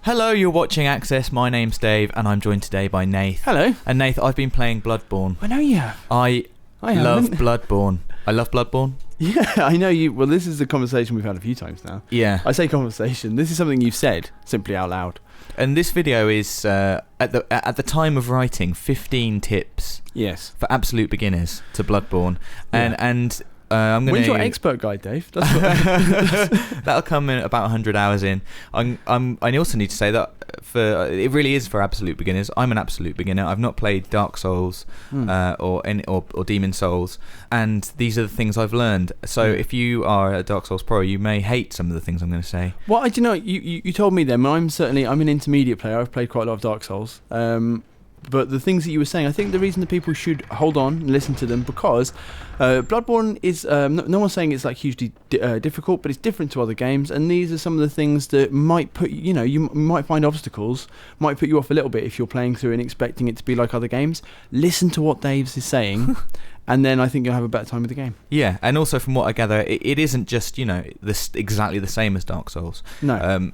Hello, you're watching Access. My name's Dave, and I'm joined today by Nath. Hello. And Nath, I've been playing Bloodborne. I know you have. I love Bloodborne. I love Bloodborne. Yeah, I know you. Well, this is a conversation we've had a few times now. Yeah. I say conversation. This is something you've said simply out loud. And this video is at the time of writing 15 tips. Yes. For absolute beginners to Bloodborne, Yeah. and I'm gonna. When's your expert guide, Dave? That's That'll come in about 100 hours in. I also need to say that it really is for absolute beginners. I'm an absolute beginner. I've not played Dark Souls or Demon Souls, and these are the things I've learned. So if you are a Dark Souls pro, you may hate some of the things I'm going to say. Well, do you know, you told me then. I'm an intermediate player. I've played quite a lot of Dark Souls. But the things that you were saying, I think the reason that people should hold on and listen to them, because Bloodborne is, no one's saying it's like hugely difficult, but it's different to other games, and these are some of the things that might put, you might find obstacles, might put you off a little bit if you're playing through and expecting it to be like other games. Listen to what Dave's is saying, and then I think you'll have a better time with the game. Yeah, and also from what I gather, it isn't just, exactly the same as Dark Souls. No.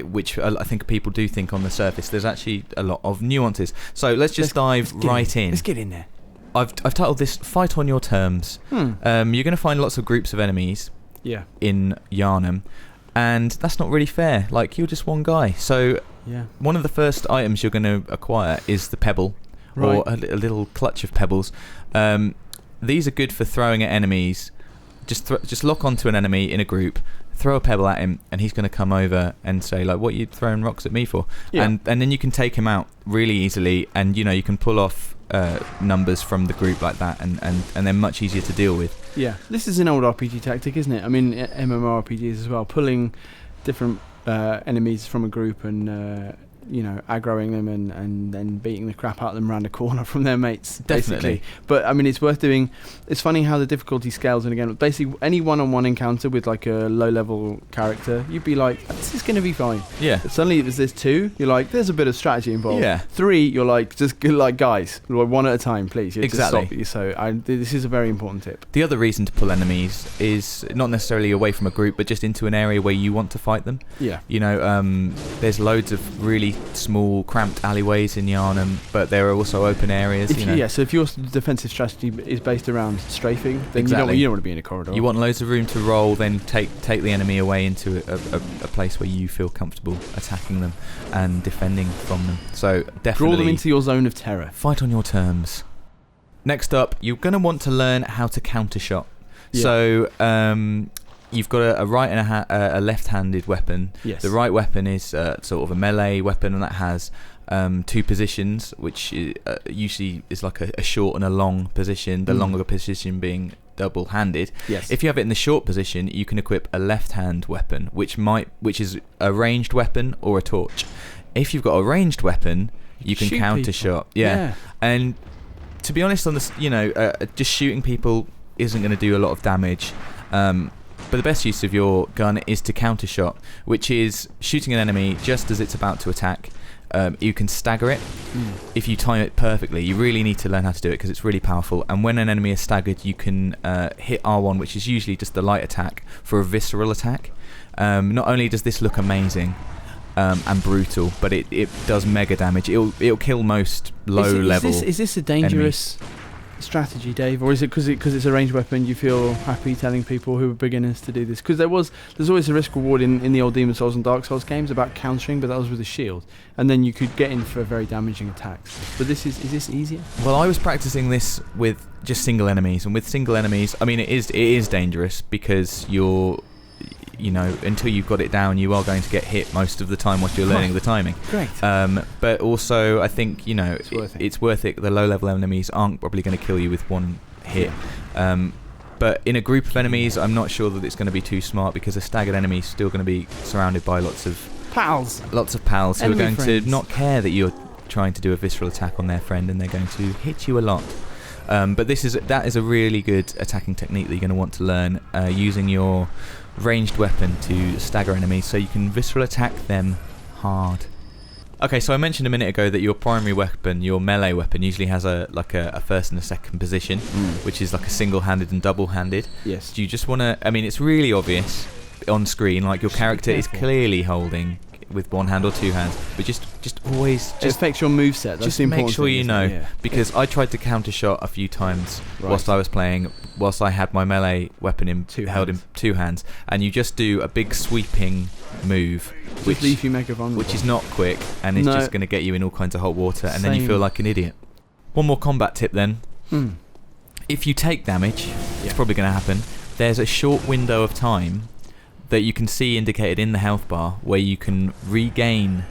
Which I think people do think on the surface. There's actually a lot of nuances. So let's dive right in. Let's get in there. I've titled this "Fight on Your Terms." You're going to find lots of groups of enemies. Yeah. In Yharnam, and that's not really fair. Like, you're just one guy. So one of the first items you're going to acquire is the pebble, or a little clutch of pebbles. These are good for throwing at enemies. Just lock onto an enemy in a group, throw a pebble at him, and he's going to come over and say, like, what are you throwing rocks at me for? Yeah. And then you can take him out really easily, and you can pull off numbers from the group like that, and they're much easier to deal with. Yeah, this is an old RPG tactic, isn't it? I mean, MMORPGs as well, pulling different enemies from a group and aggroing them and then beating the crap out of them around a corner from their mates. Definitely. Basically. But I mean, it's worth doing. It's funny how the difficulty scales in a game. Basically, any one-on-one encounter with like a low-level character, you'd be like, this is going to be fine. Yeah. But suddenly, there's 2, you're like, there's a bit of strategy involved. Yeah. 3, you're like, just like, guys, one at a time, please. Exactly. So this is a very important tip. The other reason to pull enemies is not necessarily away from a group, but just into an area where you want to fight them. Yeah. There's loads of really small, cramped alleyways in Yharnam, but there are also open areas. Yeah, so if your defensive strategy is based around strafing, then exactly. you don't want to be in a corridor. You want loads of room to roll, then take the enemy away into a place where you feel comfortable attacking them and defending from them. So definitely draw them into your zone of terror. Fight on your terms. Next up, you're going to want to learn how to counter shot. Yeah. So you've got a right and a left-handed weapon. Yes. The right weapon is sort of a melee weapon, and that has 2 positions, which usually is like a short and a long position. The longer position being double-handed. Yes. If you have it in the short position, you can equip a left-hand weapon, which is a ranged weapon or a torch. If you've got a ranged weapon, you can counter shot. Yeah. And to be honest, on this, just shooting people isn't going to do a lot of damage. But the best use of your gun is to counter shot, which is shooting an enemy just as it's about to attack. You can stagger it if you time it perfectly. You really need to learn how to do it because it's really powerful. And when an enemy is staggered, you can hit R1, which is usually just the light attack, for a visceral attack. Not only does this look amazing and brutal, but it does mega damage. It'll kill most low-level Is this a dangerous strategy, Dave, or is it because it's a ranged weapon you feel happy telling people who are beginners to do this? Because there's always a risk reward in the old Demon Souls and Dark Souls games about countering, but that was with a shield, and then you could get in for very damaging attacks. But is this easier? Well, I was practicing this with just single enemies, and with single enemies, I mean, it is dangerous because you're until you've got it down, you are going to get hit most of the time whilst you're learning the timing. Great. But also, I think it's worth it. The low-level enemies aren't probably going to kill you with one hit. But in a group of enemies, I'm not sure that it's going to be too smart because a staggered enemy is still going to be surrounded by lots of pals who are going to not care that you're trying to do a visceral attack on their friend, and they're going to hit you a lot. But that is a really good attacking technique that you're going to want to learn, using your ranged weapon to stagger enemies so you can visceral attack them hard. Okay, so I mentioned a minute ago that your primary weapon, your melee weapon, usually has a first and a second position, which is like a single-handed and double-handed. Yes. Do you just want to... I mean, it's really obvious on screen, like your character is clearly holding with one hand or two hands, but just always it affects your moveset. That's just the important make sure thing, you know, yeah. because I tried to counter shot a few times Right. whilst I was playing, whilst I had my melee weapon in two hands, and you just do a big sweeping move, which leave you mega vulnerable, which is not quick, and it's just going to get you in all kinds of hot water, and then you feel like an idiot. One more combat tip then. If you take damage, it's probably going to happen. There's a short window of time that you can see indicated in the health bar where you can regain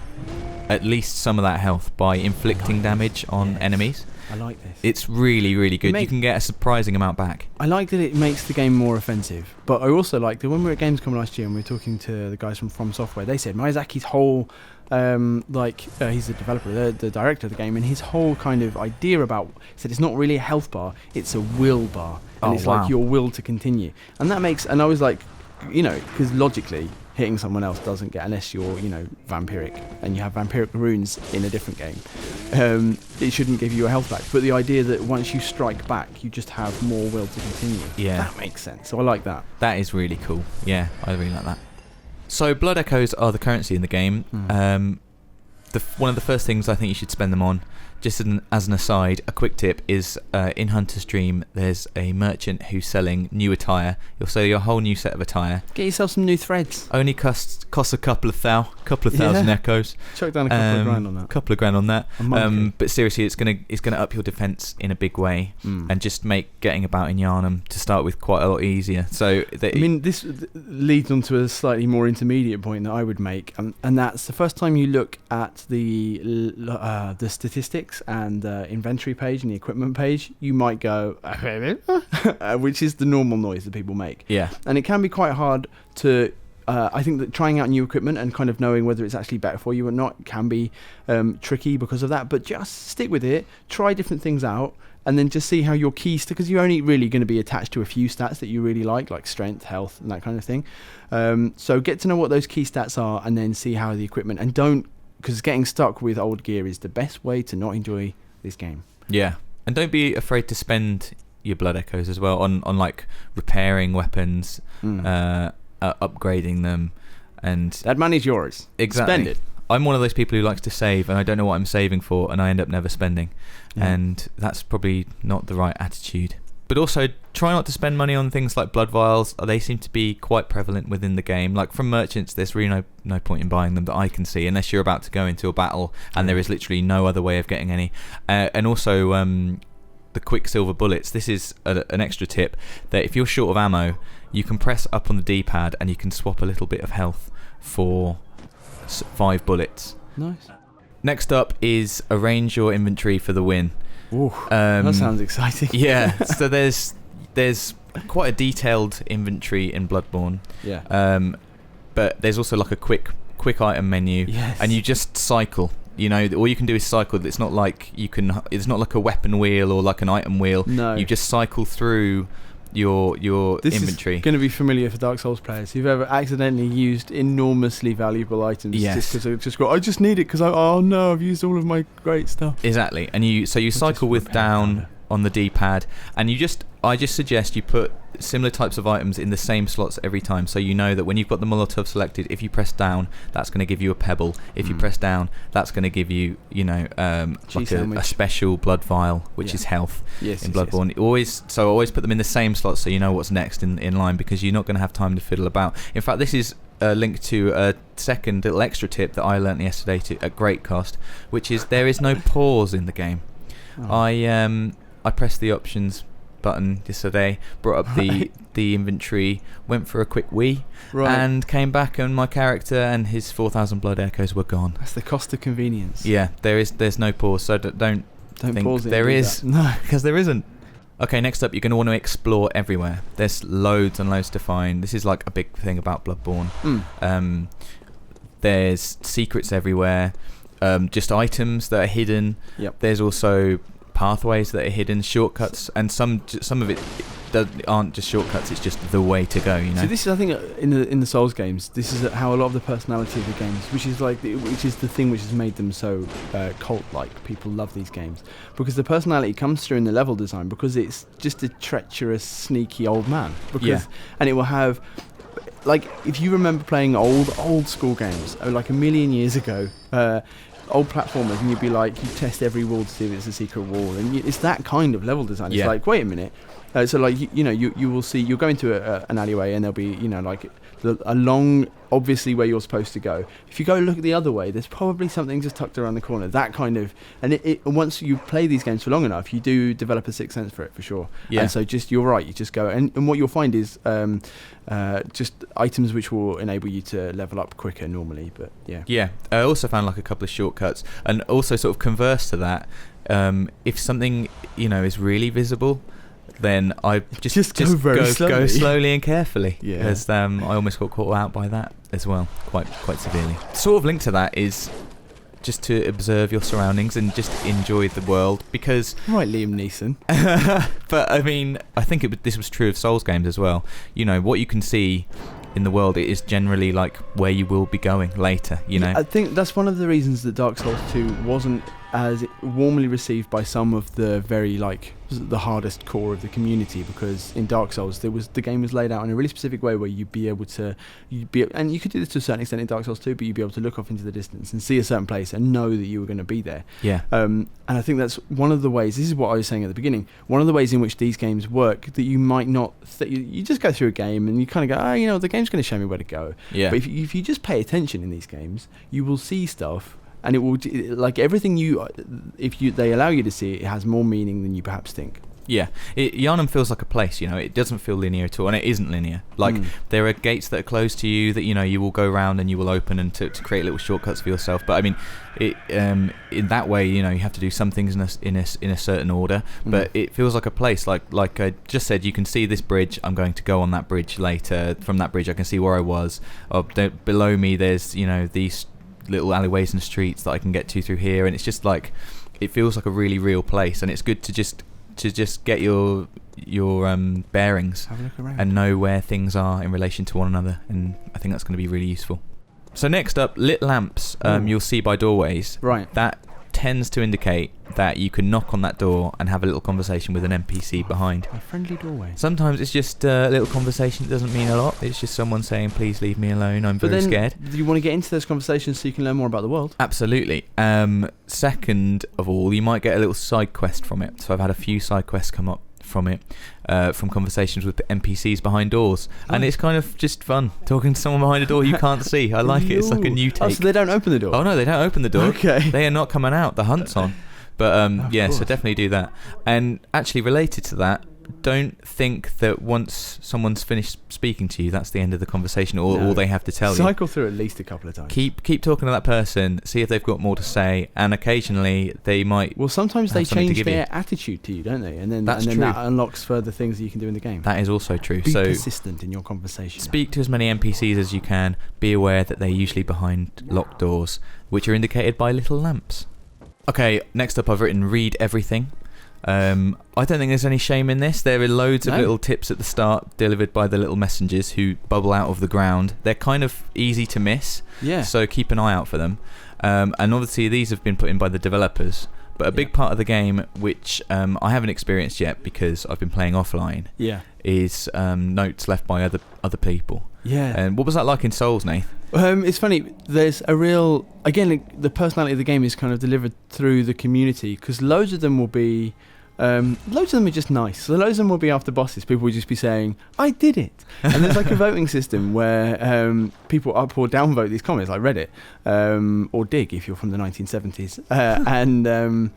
at least some of that health by inflicting damage on enemies. I like this. It's really, really good. You can get a surprising amount back. I like that it makes the game more offensive, but I also like that when we were at Gamescom last year and we were talking to the guys from Software, they said Miyazaki's whole, he's the developer, the director of the game, and his whole kind of idea about, said it's not really a health bar, it's a will bar, and it's like your will to continue. And that makes, and I was like, because logically, hitting someone else doesn't get, unless you're, vampiric, and you have vampiric runes in a different game, it shouldn't give you a health back. But the idea that once you strike back, you just have more will to continue. Yeah. That makes sense. So I like that. That is really cool. Yeah, I really like that. So blood echoes are the currency in the game. One of the first things I think you should spend them on, just as an aside, a quick tip is in Hunter's Dream there's a merchant who's selling new attire. He'll sell you a whole new set of attire. Get yourself some new threads. Only costs a couple of thousand echoes. Chuck down a couple of grand on that. Couple of grand on that. But seriously, it's gonna up your defense in a big way, and just make getting about in Yharnam to start with quite a lot easier. So this leads on to a slightly more intermediate point that I would make, and that's the first time you look at the statistics and inventory page and the equipment page, you might go which is the normal noise that people make. Yeah. And it can be quite hard to I think that trying out new equipment and kind of knowing whether it's actually better for you or not can be tricky because of that, but just stick with it, try different things out, and then just see how your key because you're only really going to be attached to a few stats that you really like strength, health, and that kind of thing. So get to know what those key stats are, and then see how the equipment, and don't, because getting stuck with old gear is the best way to not enjoy this game. Yeah, and don't be afraid to spend your blood echoes as well on like repairing weapons, upgrading them, and that money's yours. Exactly. Spend it. I'm one of those people who likes to save, and I don't know what I'm saving for, and I end up never spending, and that's probably not the right attitude. But also, try not to spend money on things like blood vials. They seem to be quite prevalent within the game. Like from merchants, there's really no point in buying them that I can see, unless you're about to go into a battle and there is literally no other way of getting any. And also, the quicksilver bullets. This is an extra tip, that if you're short of ammo, you can press up on the D-pad and you can swap a little bit of health for 5 bullets. Nice. Next up is arrange your inventory for the win. Ooh, that sounds exciting. Yeah, so there's quite a detailed inventory in Bloodborne. Yeah. But there's also like a quick item menu, and you just cycle. All you can do is cycle. It's not like it's not like a weapon wheel or like an item wheel. No. You just cycle through your inventory. This is going to be familiar for Dark Souls players who've ever accidentally used enormously valuable items. Yes. Just because they've just got, I just need it because I've used all of my great stuff. Exactly. And you cycle with down on the D-pad, and I just suggest you put similar types of items in the same slots every time, so you know that when you've got the Molotov selected, if you press down, that's going to give you a pebble. If you press down, that's going to give you like a special blood vial, which is health in Bloodborne. I always put them in the same slot so you know what's next in line, because you're not going to have time to fiddle about. In fact, this is a link to a second little extra tip that I learnt yesterday at great cost, which is there is no pause in the game. I pressed the options button yesterday, brought up the inventory, went for a quick wee, and came back, and my character and his 4,000 blood echoes were gone. That's the cost of convenience. Yeah, there's no pause, so don't think pause it. There is. No, because there isn't. Okay, next up, you're going to want to explore everywhere. There's loads and loads to find. This is like a big thing about Bloodborne. There's secrets everywhere, just items that are hidden. Yep. There's also pathways that are hidden, shortcuts, and some of it aren't just shortcuts, it's just the way to go, So this is, I think, in the Souls games, this is how a lot of the personality of the games, which is the thing which has made them so cult-like. People love these games because the personality comes through in the level design, because it's just a treacherous, sneaky old man. And it will have, like if you remember playing old school games, like a million years ago, old platformers, and you'd be like, you test every wall to see if it's a secret wall, and it's that kind of level design. It's like, wait a minute. So like you will see, you'll go into an alleyway, and there'll be like a long, obviously where you're supposed to go. If you go look the other way, there's probably something just tucked around the corner. That kind of, and it once you play these games for long enough, you do develop a sixth sense for it, for sure. Yeah. And so you're right, you just go, and what you'll find is just items which will enable you to level up quicker normally. But yeah. I also found like a couple of shortcuts, and also sort of converse to that. If something is really visible, then I just go slowly and carefully. Yeah. Because I almost got caught out by that as well, quite severely. Sort of linked to that is just to observe your surroundings and just enjoy the world, because right, Liam Neeson. But I mean, I think this was true of Souls games as well. What you can see in the world, it is generally like where you will be going later. I think that's one of the reasons that Dark Souls 2 wasn't as warmly received by some of the very the hardest core of the community, because in Dark Souls the game was laid out in a really specific way where you'd be able to and you could do this to a certain extent in Dark Souls 2, but you'd be able to look off into the distance and see a certain place and know that you were going to be there. And I think that's one of the ways, this is what I was saying at the beginning, one of the ways in which these games work that you might not you just go through a game and you kind of go, the game's going to show me where to go. But if you just pay attention in these games, you will see stuff. And it will, like everything they allow you to see, it has more meaning than you perhaps think. Yeah, Yharnam feels like a place. It doesn't feel linear at all, and it isn't linear. There are gates that are closed to you that you will go around and you will open and to create little shortcuts for yourself. But I mean, in that way, you have to do some things in a certain order. But it feels like a place. Like I just said, you can see this bridge. I'm going to go on that bridge later. From that bridge, I can see where I was. Below me, there's these little alleyways and streets that I can get to through here, and it's just like, it feels like a really real place, and it's good to just get your bearings, have a look around, and know where things are in relation to one another, and I think that's going to be really useful. So next up, lit lamps. You'll see by doorways. Right. That tends to indicate that you can knock on that door and have a little conversation with an NPC behind. A friendly doorway. Sometimes it's just a little conversation that doesn't mean a lot. It's just someone saying, please leave me alone, I'm very scared. Do you want to get into those conversations so you can learn more about the world? Absolutely. Second of all, you might get a little side quest from it. So I've had a few side quests come up from it, from conversations with NPCs behind doors, and it's kind of just fun talking to someone behind a door you can't see. I like it. It's like a new take. Oh, so they don't open the door? Oh no, they don't open the door. Okay. They are not coming out. The hunt's on. But so definitely do that. And actually related to that, don't think that once someone's finished speaking to you, that's the end of the conversation, or all they have to tell you. Cycle through at least a couple of times. Keep talking to that person, see if they've got more to say, and occasionally they might. Well, sometimes they change their attitude to you, don't they? And then that unlocks further things that you can do in the game. That is also true. Be persistent in your conversation. Speak to as many NPCs as you can. Be aware that they're usually behind locked doors, which are indicated by little lamps. Okay, next up I've written read everything. I don't think there's any shame in this. There are loads of little tips at the start delivered by the little messengers who bubble out of the ground. They're kind of easy to miss, so keep an eye out for them. And obviously these have been put in by the developers, but a big part of the game, which I haven't experienced yet because I've been playing offline, is notes left by other people. And what was that like in Souls, Nath? It's funny, there's a real, again, the personality of the game is kind of delivered through the community, because loads of them will be, loads of them are just nice. So loads of them will be after bosses. People will just be saying, I did it. And there's like a voting system where people up or downvote these comments, like Reddit, or Dig if you're from the 1970s.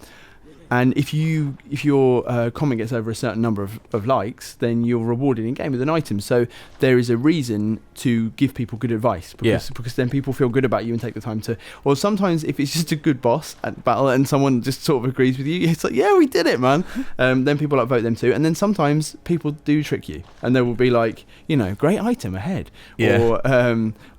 And if your comment gets over a certain number of likes, then you're rewarded in game with an item. So there is a reason to give people good advice, because then people feel good about you and take the time to. Or sometimes if it's just a good boss at battle and someone just sort of agrees with you, it's like, yeah, we did it, man. Then people upvote them too. And then sometimes people do trick you, and they will be like, great item ahead, or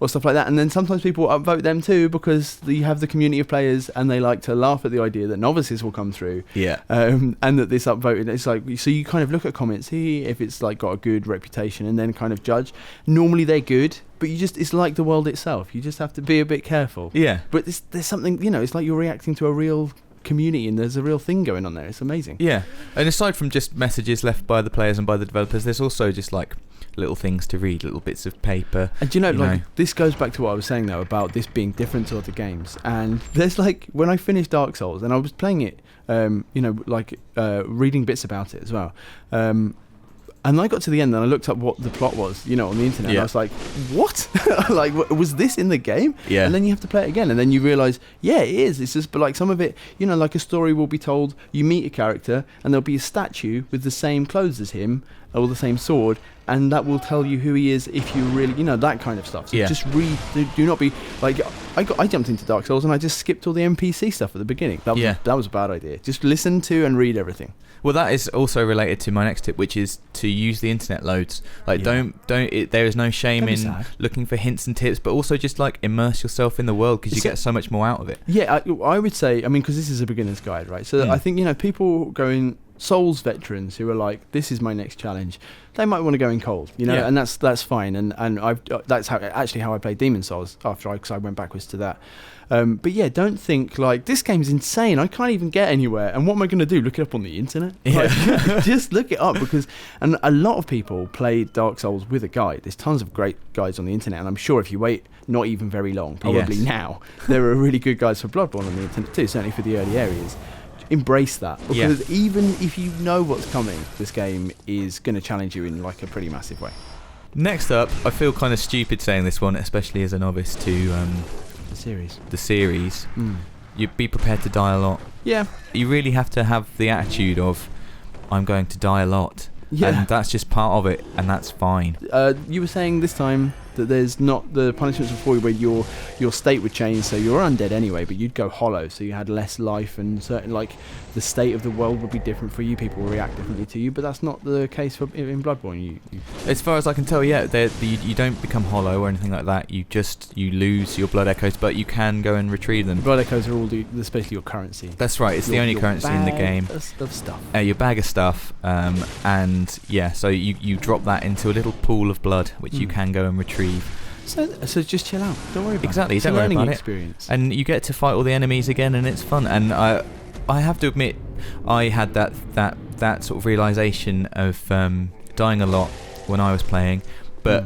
stuff like that. And then sometimes people upvote them too, because you have the community of players and they like to laugh at the idea that novices will come through. And that this upvoted, it's like, so you kind of look at comments, see if it's like got a good reputation, and then kind of judge. Normally they're good, but it's like the world itself. You just have to be a bit careful. But there's something, it's like you're reacting to a real community, and there's a real thing going on there. It's amazing. And aside from just messages left by the players and by the developers, there's also just like little things to read, little bits of paper. And this goes back to what I was saying though about this being different to other games. And there's when I finished Dark Souls and I was playing it, reading bits about it as well. And I got to the end and I looked up what the plot was, on the internet. And I was like, what? Was this in the game? Yeah. And then you have to play it again. And then you realise, it is. It's just, but some of it, a story will be told, you meet a character and there'll be a statue with the same clothes as him or the same sword. And that will tell you who he is if you really, that kind of stuff. So just read, do not be, I jumped into Dark Souls and I just skipped all the NPC stuff at the beginin. That was a bad idea. Just listen to and read everything. Well, that is also related to my next tip, which is to use the internet loads. There is no shame in looking for hints and tips, but also just immerse yourself in the world because you get so much more out of it. Yeah, I would say, because this is a beginner's guide, right? So I think, people going Souls veterans who are like, this is my next challenge, they might want to go in cold, and that's fine. And that's how I played Demon Souls because I went backwards to that. But don't think this game's insane. I can't even get anywhere. And what am I going to do? Look it up on the internet? Yeah. Just look it up and a lot of people play Dark Souls with a guide. There's tons of great guides on the internet, and I'm sure if you wait not even very long, probably now, there are really good guides for Bloodborne on the internet too. Certainly for the early areas. Embrace that because even if you know what's coming, this game is going to challenge you in a pretty massive way. Next up, I feel kind of stupid saying this one, especially as a novice to the series. You'd be prepared to die a lot. Yeah. You really have to have the attitude of, I'm going to die a lot. Yeah. And that's just part of it, and that's fine. You were saying this time that there's not the punishments before where your state would change, so you're undead anyway, but you'd go hollow, so you had less life, and certain the state of the world would be different for you. People will react differently to you, but that's not the case in Bloodborne. As far as I can tell, you don't become hollow or anything like that. You lose your blood echoes, but you can go and retrieve them. Blood echoes are basically your currency. That's right. It's the only currency in the game. Of stuff. Your bag of stuff, so you drop that into a little pool of blood, which you can go and retrieve. So just chill out. Don't worry about it. Exactly. Don't worry about it. And you get to fight all the enemies again, and it's fun. And I have to admit, I had that sort of realization of dying a lot when I was playing, but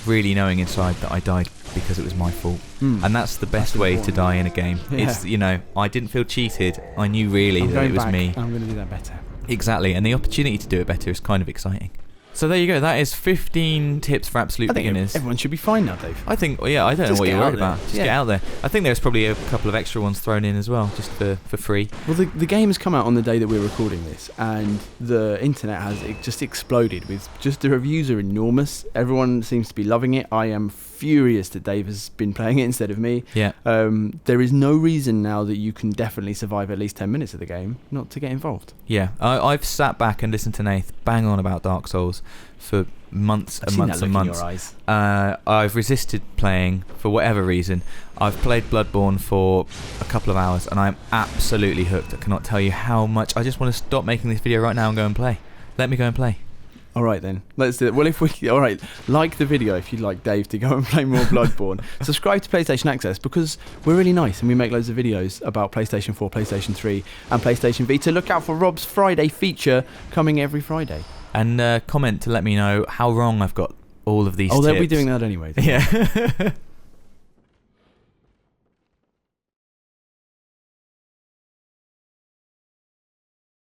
really knowing inside that I died because it was my fault. And that's the best way to die in a game. Yeah. It's I didn't feel cheated. I knew really that it was me. I'm going to do that better. Exactly, and the opportunity to do it better is kind of exciting. So there you go. That is 15 tips for absolute beginners. Everyone should be fine now, Dave. I think. I don't know what you're worried about. Just get out there. I think there's probably a couple of extra ones thrown in as well, just for free. Well, the game has come out on the day that we're recording this, and the internet has just exploded with the reviews are enormous. Everyone seems to be loving it. I am furious that Dave has been playing it instead of me. Yeah. There is no reason now that you can definitely survive at least 10 minutes of the game not to get involved. Yeah. I've sat back and listened to Nath bang on about Dark Souls for months and months and months. In your eyes. I've resisted playing for whatever reason. I've played Bloodborne for a couple of hours and I'm absolutely hooked. I cannot tell you how much. I just want to stop making this video right now and go and play. Let me go and play. All right then, let's do it. Well, like the video if you'd like Dave to go and play more Bloodborne. Subscribe to PlayStation Access because we're really nice and we make loads of videos about PlayStation 4, PlayStation 3 and PlayStation Vita. Look out for Rob's Friday feature coming every Friday. And comment to let me know how wrong I've got all of these tips. They'll be doing that anyway. Yeah.